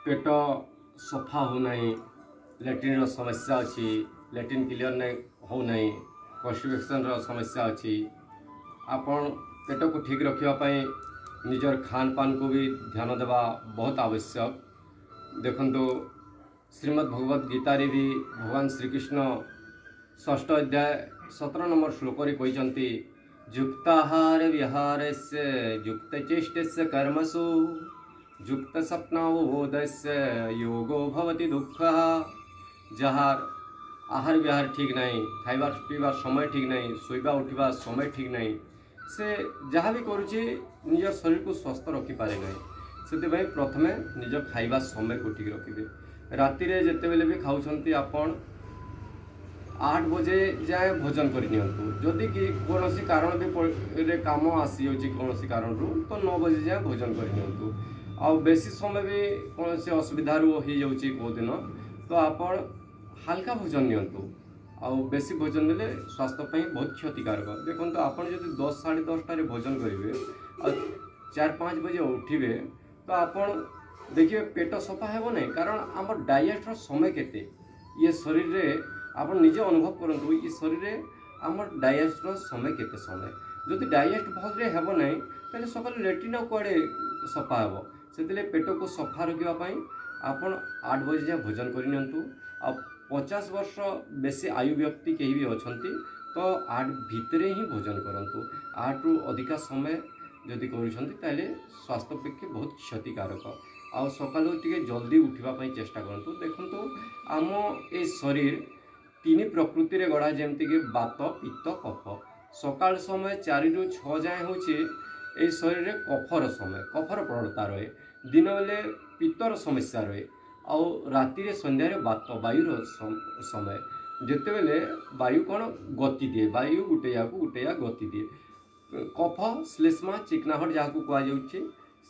पेट सफा हो नहीं, लैट्रिन समस्या अच्छी, लैट्रिन क्लीयर नहीं हो नहीं, कन्स्टिपेशन समस्या अच्छी। आपण पेट को ठीक रखापी निजर खान पान को भी ध्यान देवा बहुत आवश्यक। देखो श्रीमद् भगवद गीतार भी भगवान श्रीकृष्ण 6 अध्याय 17 नंबर श्लोक कहते युक्ताहार विहारस्य युक्तचेष्टस्य कर्मसु युक्त स्वप्नबोधस्य योगो भवति दुःखः। जहार आहार विहार ठीक नहीं, खाइबार पीबार समय ठीक नहीं, शोइबा उठिबा समय ठीक नहीं, से जहाँ भी करुचे निज शरीर को स्वस्थ रखिपारे ना। से प्रथमे निज खाइबा समय को ठीक रखिए। राति जिते बेले भी खाऊँच आपण 8 बजे जाए भोजन करनी। जदि कि कौन कारण भी काम आसी कौन कारण तो 9 बजे जाए भोजन करनी। आउ बेसी समय भी कौन से असुविधा हो कौ दिन तो आपण हाल्का भोजन नियंतु। आउ बेसी भोजन नेले स्वास्थ्य बहुत क्षतिकारक। देखो आप 10 साढ़े 10 भोजन करेंगे और 4-5 बजे उठे तो आपण देखिए पेट सफा है नहीं। कारण आम डाइजेस्टर समय केते ये शरीर रे आप निजे अनुभव करूँ ये शरीर रे आम डाइजेस्टर समय केते समय जदि डाइजेस्ट भल हेब ना तो सकाल लेट्रिन कुआड़े सफा हे से पेट को सफा रखापी आपण 8 बजे जाए भोजन करनी। आ 50 वर्ष बेसी आयु व्यक्ति कहीं भी अच्छा तो 8 भितर ही भोजन करूँ। 8 रु अधिका समय जदि कर स्वास्थ्य पक्षे बहुत क्षतिकारक। आ सकालू टे जल्दी उठापी चेष्टा करूँ। देखो आम ए शरीर 3 प्रकृति रे गढ़ा जमती कि बात पित्त कफ। सकाल समय 4 रु 6 जाए हूँ ये शरीर रे कफर समय, कफर प्रवणता रहे। दिन बेले पित्तर समस्या रहे आउ राति संध्यारे बात वायुर समय जिते बेले वायु कौन गति दिए, वायु गोटे या गति दिए। कफ श्लेष्मा चिकनाहट जहाँ को कहुच्छे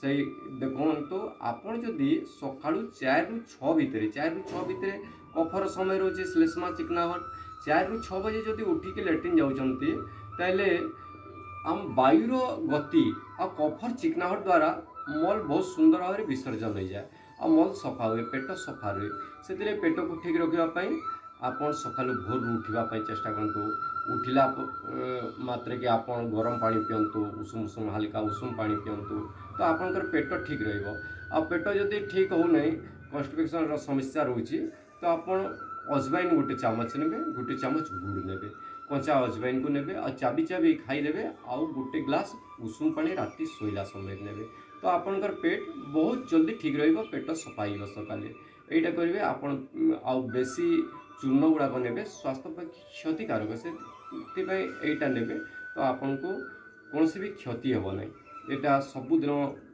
से देखो आपड़ जदि सका 4 रु 6 भितर कफर समय रोचे श्लेष्मा चिकनाहट 4 रु 6 बजे जदि उठिक लैट्रिन जाऊँच ताइले आम वायुर गति आ कफर चिकनाहट द्वारा मल बहुत सुंदर भाव में विसर्जन हो जाए आ मल सफा हुए, पेट सफा रहे। से पेट को ठीक रखापी आप सकालू भोर उठापी चेष्टा करूँ। उठिला मात्रे कि आप गरम पानी पिंतु, उषुम उषुम हाल्का उषुम पानी पिंतु तो आपंकर पेट ठीक रहा। पेट जदि ठीक हो नहीं, कन्स्टिपेशन समस्या रोचे तो आप अजवाइन गोटे चामच ने, गोटे चामच गुड़ ने, कंचा अजवाइन को ने और चाबी चाबी खाईदे आउ गोटे ग्लास उषुम पानी राति शोला समय ने तो आपंकर पेट बहुत जल्दी ठीक रहा। पेट सफाई सकाले यहीटा करेंगे। आप बेसी चूर्ण गुड़ाक ने स्वास्थ्य पक्ष क्षतिकारक से यहीटा ने तो आपन को कौन भी क्षति हेब ना। यहाँ सबुदिन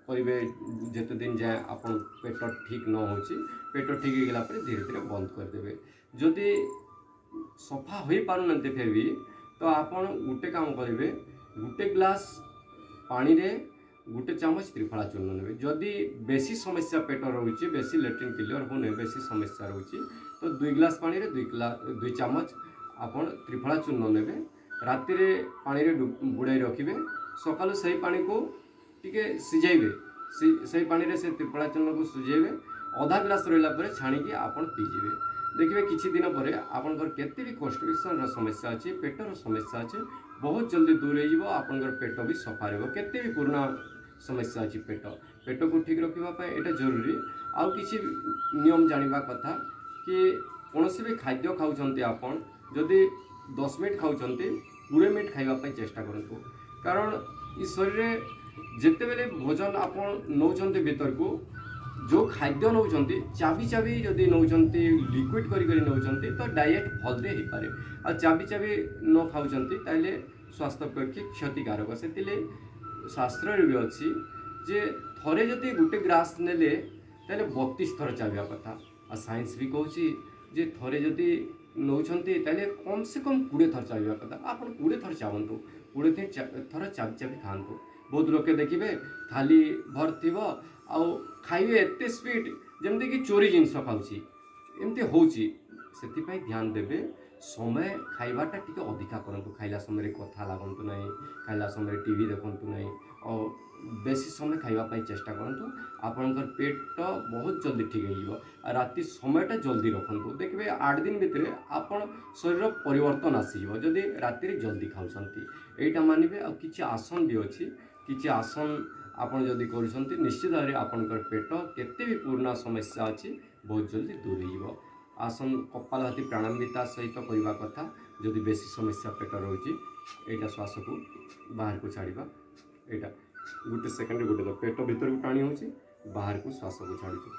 करेंगे जिते दिन जाए आप पेट ठीक न हो पेट ठीक होगा धीरे धीरे बंद करदे। जदि सफा हो पारना फिर भी तो आप गोटे काम करेंगे, गोटे ग्लास पानी रे गोटे चामच त्रिफला चूर्ण ने। जदि बेसी समस्या पेट रोचे, बेसी लैट्रिन क्लियर होने, बेसी समस्या रोचे तो 2 ग्लास पानी रे 2 चामच आप त्रिफला चूर्ण ने राति पानी रे बुड़ाई रखिए। सकालू से पानी को टिके सिझेबे, से पानी रे से त्रिफला चूर्ण को सिझेबे। आधा ग्लास रहा छाणिकी आप पीजिए। देखिए किछि दिन पर आपनकर केते भी कन्स्टिपेशन समस्या अच्छी, पेटर समस्या अच्छे बहुत जल्दी दूर हो। आपनकर पेट भी सफा रहा। केते भी पुराना समस्या अच्छी पेट को ठीक रखापी यहाँ जरूरी। आउ किसी नियम जानवा कथा कि कौन भी खाद्य खाऊँ आपन जदि 10 मिनट खाऊँ 20 मिनट खाइबापी चेष्टा करूँ। कारण इस शरीर जिते बेले भोजन आप नौ भीतर को जो खाद्य नौ चाबी चाबी जदि नौ लिक्विड करी नौ तो डाइट भलरे हो पारे। आ चाबी चाबी न खाऊँ ताइले स्वास्थ्य पक्षे क्षतिकारक। से शास्त्र भी अच्छी जे थरे जदि गोटे ग्रास नेले ताले 32 थर चाबिया कथा। आ साइंस भी कहूँ जे थरे जदि नौ ताले कम से कम 20 थर चाबिया कथा। आप 20 थर चाहतु, 20 थर चाबी चाबी खातु। बहुत लोके देखिए थाली भर थी आउ खाइबे एते स्पीड जमती कि चोरी जिनस खाऊँची एमती होची। से ध्यान देवे समय खाइबाटा टिके अधिका करूँ। खाइला समय कथा लागंतु नहीं, खाइला समय टीवी देखंतु नहीं और बेसी समय खाइबा चेष्टा करंतु आपनकर पेट बहुत जल्दी ठीक हो राति समयटा जल्दी रखंतु देखिए 8 दिन भितर आपण शरीर परिवर्तन आसीबो जदि राति जल्दी खाउछंती एटा मानिबे आ किछि आसन भी अछि किछि आसन आपण जदि करूछंती निश्चित भाव आपनकर पेट केते भी पुराना समस्या अछि बहुत जल्दी दूर हो आसन कपालभाति प्राणायाम भी ता सहित करबा कथा जदि बेसी समस्या पेट रोची एटा श्वास को बाहर को छाड़िबा एटा गोटे सेकेंड गोटे पेट भीतर को टाणी होची बाहर को श्वास को छाड़ुची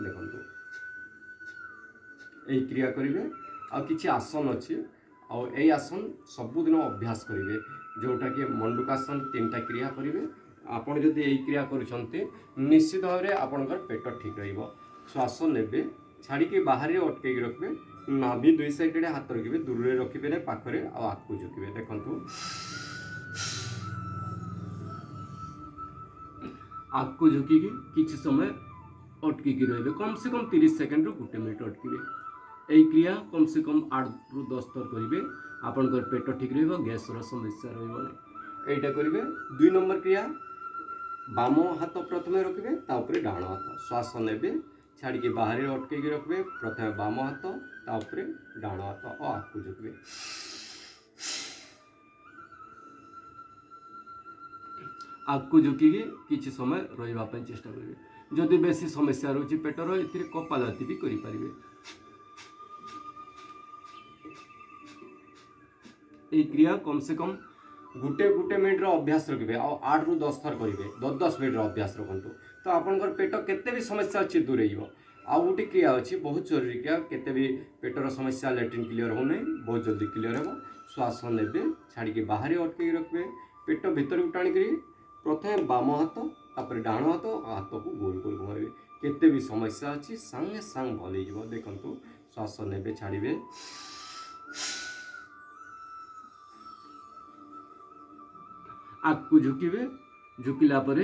देखंतु एई क्रिया करिवे आ किछि आसन अछि आ एई आसन सबुदिन अभ्यास करिवे जोटा कि मंडूकासन 3टा क्रिया करिवे आपण जदि एई क्रिया करूछंते निश्चित भाव में आपनकर पेट ठीक रहिबो श्वास नेबे छाड़ी के बाहर अटके रखिए नाभि 2 साइड हाथ रखिए दूर रे रखिए ना पाखरे आगू झुकिए देखंतु आगू झुकिकी किछि समय अटकिकी रहिबे कम से कम 30 सेकंड रु 1 मिनिट अटकिबे एई क्रिया कम से कम 8 रु 10 थर करिवे आपनकर पेट ठीक रहिबो गैस रो समस्या रहिबो नै एटा करिवे 2 नंबर क्रिया बाम हाथ प्रथमे रखिए ता ऊपर डाण हाथ श्वास नेबे छाड़ी के बाहर अटके रखिए प्रथम बाम हाथ तापर डाण हाथ और आगू झुकबे आगू झुकिकी किछि समय रहिबा पय चेष्टा करिवे जदि बेसी समस्या रोची पेटर एथिरे कपालभाति भी करि परिवे ए क्रिया कम से कम गुटे मिनिट अभ्यास रखिए और 8 रु 10 थर करेंगे 10 मिनिट अभ्यास रखु तो आपंकर पेट केते भी समस्या अच्छी दूर हो आउ गोटे क्रिया अच्छी बहुत जरूरी क्रिया केते भी पेटर समस्या लैट्रिन क्लीयर हो नहीं बहुत जल्दी क्लीयर हो श्वास नेबे छाड़ी के बाहर अटके रखिए पेट भीतर को टाणी प्रथम बाम हाथ तापर डाण हाथ हाथ को गोल गोल घुमाइबे केते भी समस्या अच्छी सांगे सांग भल हो देखंतु श्वास नेबे छाड़िबे आगू झुकिबे झुकिला परे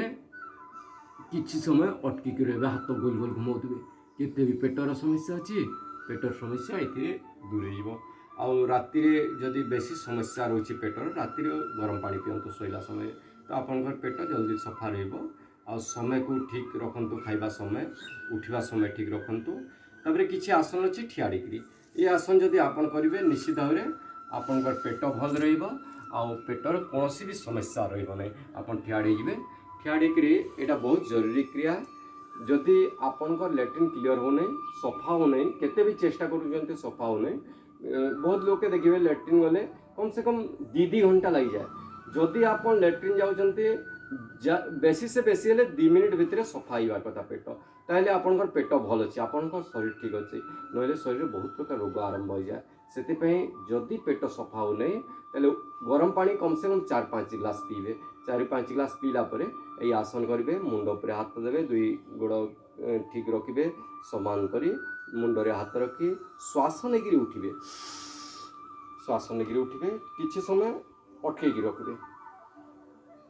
किछि समय अटकिक रहिबे हाथ गोल गोल घुमाउथिबे केते भी पेटर समस्या अछि पेटर समस्या एथिरे दूर हो आउ राति रे जदि बेसी समस्या रोची पेटर राति रे गरम पानी पियंतु सोइला समय तो आपनकर पेट जल्दी सफा रहइबो आ समय को ठीक रखंतु खाइबा समय उठिबा समय ठीक रखंतु तापरे किछि आसन अछि ठियाडीकरी ए आसन जदि आपन करिवे निश्चित भाव रे आपनकर पेट भल रहइबो आ पेटर कौन भी समस्या रही आप ठियाड़ी जी ठियाड़ी एटा बहुत जरूरी क्रिया जदि आपनकर लैट्रिन क्लीयर हो नहीं सफा हो नहीं केते भी चेष्टा कर सफा हो नहीं बहुत लोग देखिए लैट्रिन गले कम से कम 2 घंटा लग जाए जदि आप लैट्रिन जाऊँचे बेसी से बेसी हेले 2 मिनिट भितर सफा होगा कथा पेट ताहले आपनकर पेट भल अच्छे आपनकर शरीर ठीक अच्छे नहले शरीर बहुत प्रकार रोग आरंभ हो जाए से जदि पेट सफा हो नहीं ताहले गरम पानी कम से कम 4-5 गिलास पीबे 4-5 गिलास पीला परे यही आसन करेंगे मुंड पर हाथ देवे 2 गोड़ ठीक रखिए समान करी मुंडरे हाथ रखी श्वास नहीं उठिबे श्वास नहीं उठिबे किछि समय अटके रखिए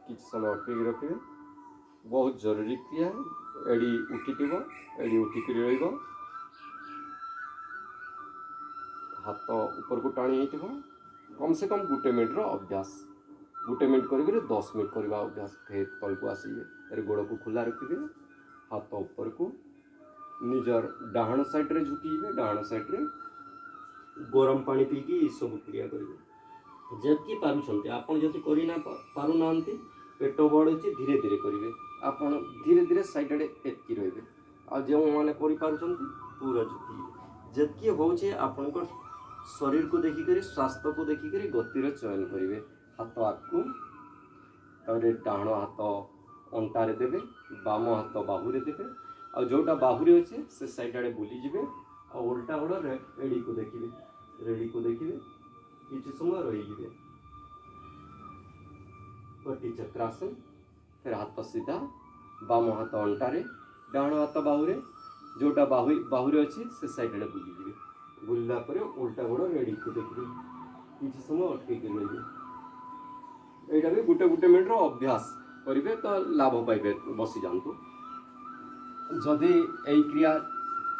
किछि समय अटके रखिए बहुत जरूरी क्रिया एडी उठिथिबो एडी उठिक रहिबो हाथ ऊपर को टाणी होइथिबो कम से कम 1 मिनिट अभ्यास 1 मिनिट करी 10 मिनिट करवा अभ्यास फिर तल को आसवे गोड़ को खुला रखिए हाथ ऊपर को निजर डाहाण साइड रे झुकीबे डाहाण साइड रे गरम पानी पीकी सब क्रिया करेंगे जबकि पारुछंती आपण जति करि ना पारु नांती पेट बढ़ुची धीरे धीरे करेंगे आपण धीरे धीरे साइड रे एतकी रहिबे आ जे माने करि पारुछंती पूरा झुकी जतकी होचे आपनकर शरीर को देखिक स्वास्थ्य को देखिक गतिर चयन करेंगे हाथ आगू तारे डाण हाथ अंटारे देवे बाम हाथ बाहुरे देवे और जोटा बाहुरे अच्छे से साइड आड़े बुलीजे और उल्टा गोड़ रेडी को देखिए किसी समय रही कटी चक्रासन फिर हाथ सीधा बाम हाथ अंटारे डाण हाथ बाहुरे जोटा बाहुरे अच्छे से साइड आड़े बुलीजे बुलला पर उल्टा गोड़ रेडी को देखिए किसी समय अटके रही यहाँ भी 1 मिनिट अभ्यास करेंगे तो लाभ पाइबे बसी जातु जदि यही क्रिया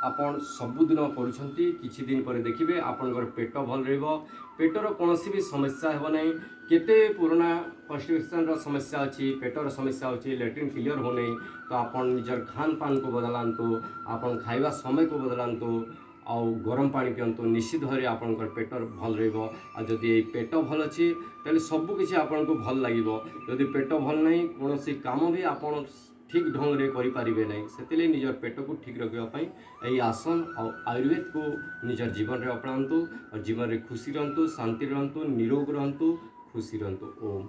आपण सबुदिन करुँच किछि दिन पर देखिए आपंकर पेट भल रहिबो पेटर कौन भी समस्या हेब नहीं केते पुराना कन्स्टिपेशन समस्या अच्छी पेटर समस्या अच्छी लैट्रिन क्लियर हो नहीं तो आपन निजर खान पान को बदलांतु आपन खाइबा समय को बदलांतु आउ गरम पानी पियंतु निश्चित भाव आपंकर पेटर भल रहिबो आ जदि पेट भल अच्छी तेल सबकिछि आपन को भल लागिबो जदि पेट भल नहीं कौन काम भी आपन ठीक ढंग से करें ना से निजर पेट को ठीक रखापी यही आसन आयुर्वेद को निजर जीवन में अपनातु और जीवन में खुशी रहतु शांति रहतु निरोग रहतु खुशी रहतु। ओम।